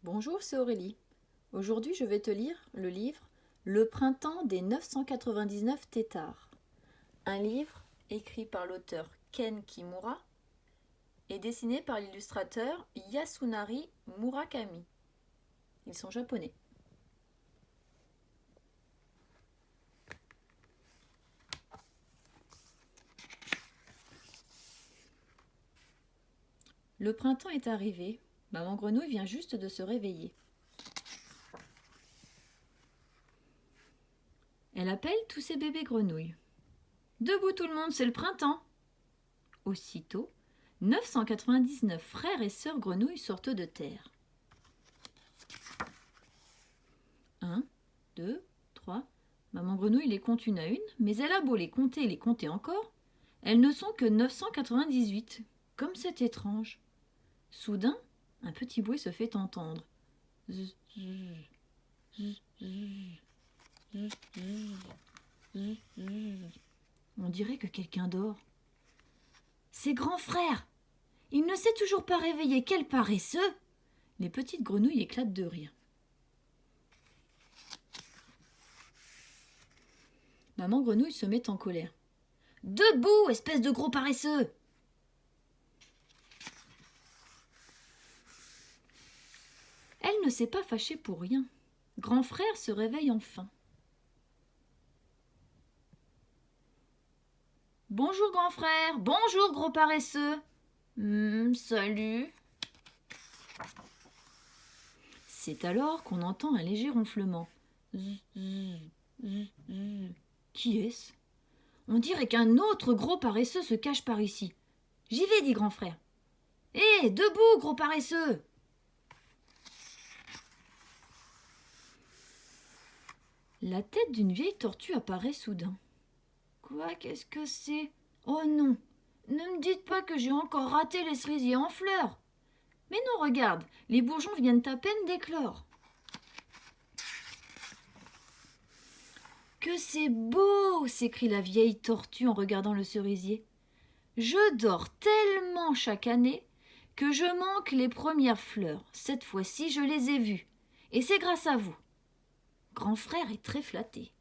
Bonjour, c'est Aurélie. Aujourd'hui, je vais te lire le livre Le printemps des 999 têtards. Un livre écrit par l'auteur Ken Kimura et dessiné par l'illustrateur Yasunari Murakami. Ils sont japonais. Le printemps est arrivé. Maman Grenouille vient juste de se réveiller. Elle appelle tous ses bébés grenouilles. Debout tout le monde, c'est le printemps. Aussitôt, 999 frères et sœurs grenouilles sortent de terre. 1, 2, 3. Maman Grenouille les compte une à une, mais elle a beau les compter encore, elles ne sont que 998. Comme c'est étrange. Soudain, un petit bruit se fait entendre. On dirait que quelqu'un dort. C'est grand frère. Il ne s'est toujours pas réveillé, quel paresseux. Les petites grenouilles éclatent de rire. Maman Grenouille se met en colère. Debout, espèce de gros paresseux! Elle ne s'est pas fâchée pour rien. Grand frère se réveille enfin. Bonjour grand frère, bonjour gros paresseux. Salut. C'est alors qu'on entend un léger ronflement. Qui est-ce? On dirait qu'un autre gros paresseux se cache par ici. J'y vais, dit grand frère. Hé, debout, gros paresseux! La tête d'une vieille tortue apparaît soudain. Quoi, qu'est-ce que c'est? Oh non, ne me dites pas que j'ai encore raté les cerisiers en fleurs. Mais non, regarde, les bourgeons viennent à peine d'éclore. Que c'est beau! S'écrie la vieille tortue en regardant le cerisier. Je dors tellement chaque année que je manque les premières fleurs. Cette fois-ci, je les ai vues. Et c'est grâce à vous. Grand frère est très flatté.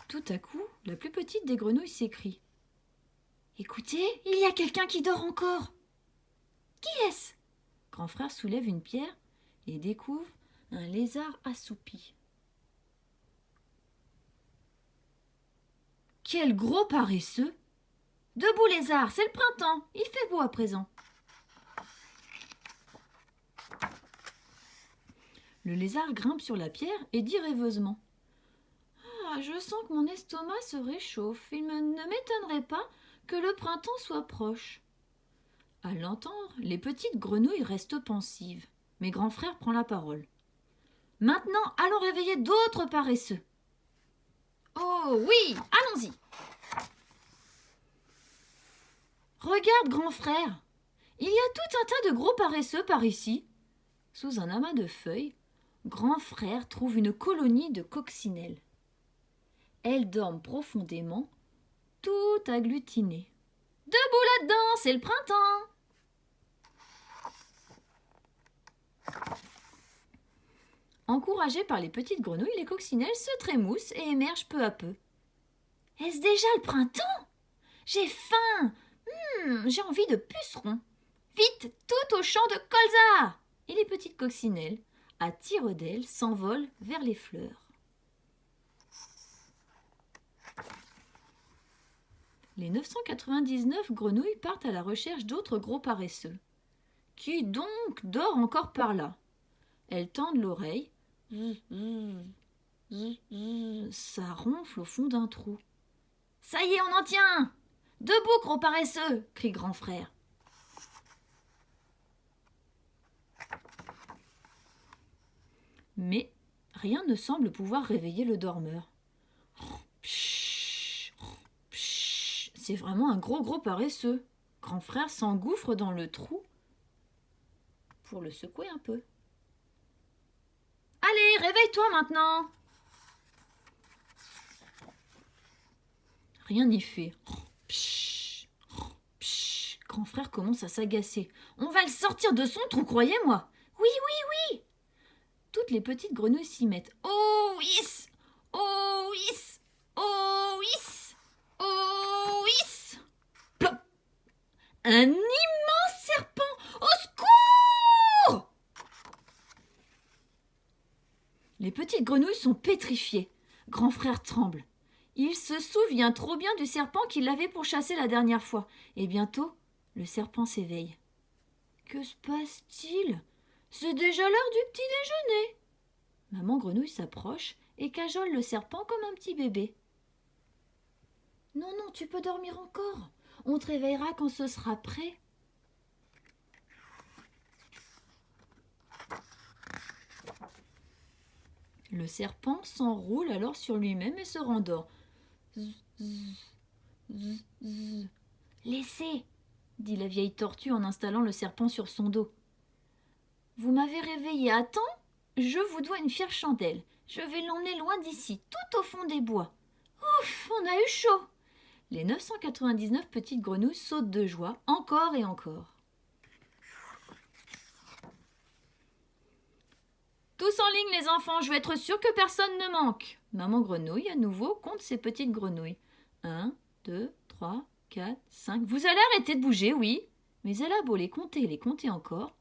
Tout à coup, la plus petite des grenouilles s'écrie. Écoutez, il y a quelqu'un qui dort encore. Qui est-ce? Grand frère soulève une pierre et découvre un lézard assoupi. Quel gros paresseux! Debout lézard, c'est le printemps, il fait beau à présent. Le lézard grimpe sur la pierre et dit rêveusement. Ah, je sens que mon estomac se réchauffe. Ne m'étonnerait pas que le printemps soit proche. À l'entendre, les petites grenouilles restent pensives. Mais grand frère prend la parole. Maintenant, allons réveiller d'autres paresseux. Oh oui, allons-y. Regarde, grand frère, il y a tout un tas de gros paresseux par ici. Sous un amas de feuilles, grand frère trouve une colonie de coccinelles. Elles dorment profondément, tout agglutinées. Debout là-dedans, c'est le printemps. Encouragées par les petites grenouilles, les coccinelles se trémoussent et émergent peu à peu. Est-ce déjà le printemps? J'ai faim. J'ai envie de pucerons. Vite, tout au champ de colza! Et les petites coccinelles, à tire-d'aile, s'envolent vers les fleurs. Les 999 grenouilles partent à la recherche d'autres gros paresseux. Qui donc dort encore par là? Elles tendent l'oreille. Ça ronfle au fond d'un trou. Ça y est, on en tient! Debout, gros paresseux! Crie grand frère. Mais rien ne semble pouvoir réveiller le dormeur. C'est vraiment un gros paresseux. Grand frère s'engouffre dans le trou pour le secouer un peu. Allez, réveille-toi maintenant! Rien n'y fait. Grand frère commence à s'agacer. On va le sortir de son trou, croyez-moi. Oui, oui, oui. Toutes les petites grenouilles s'y mettent. Oh, hiss! Oh, hiss! Oh, hiss! Oh, hiss! Plop! Un immense serpent! Au secours! Les petites grenouilles sont pétrifiées. Grand frère tremble. Il se souvient trop bien du serpent qu'il avait pourchassé la dernière fois. Et bientôt, le serpent s'éveille. Que se passe-t-il? C'est déjà l'heure du petit déjeuner. Maman grenouille s'approche et cajole le serpent comme un petit bébé. Non, non, tu peux dormir encore. On te réveillera quand ce sera prêt. Le serpent s'enroule alors sur lui-même et se rendort. Zzz, zzz, zzz. Laissez, dit la vieille tortue en installant le serpent sur son dos. Vous m'avez réveillé à temps? Je vous dois une fière chandelle. Je vais l'emmener loin d'ici, tout au fond des bois. Ouf, on a eu chaud. Les 999 petites grenouilles sautent de joie, encore et encore. Tous en ligne les enfants, je veux être sûre que personne ne manque. Maman grenouille à nouveau compte ses petites grenouilles. 1, 2, 3, 4, 5. Vous allez arrêter de bouger, oui. Mais elle a beau les compter encore.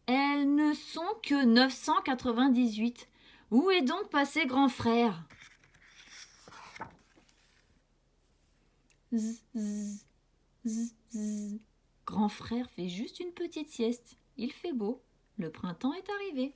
Elles ne sont que 998. Où est donc passé grand frère? Zzz, zzz, zzz, zzz. Grand frère fait juste une petite sieste. Il fait beau. Le printemps est arrivé.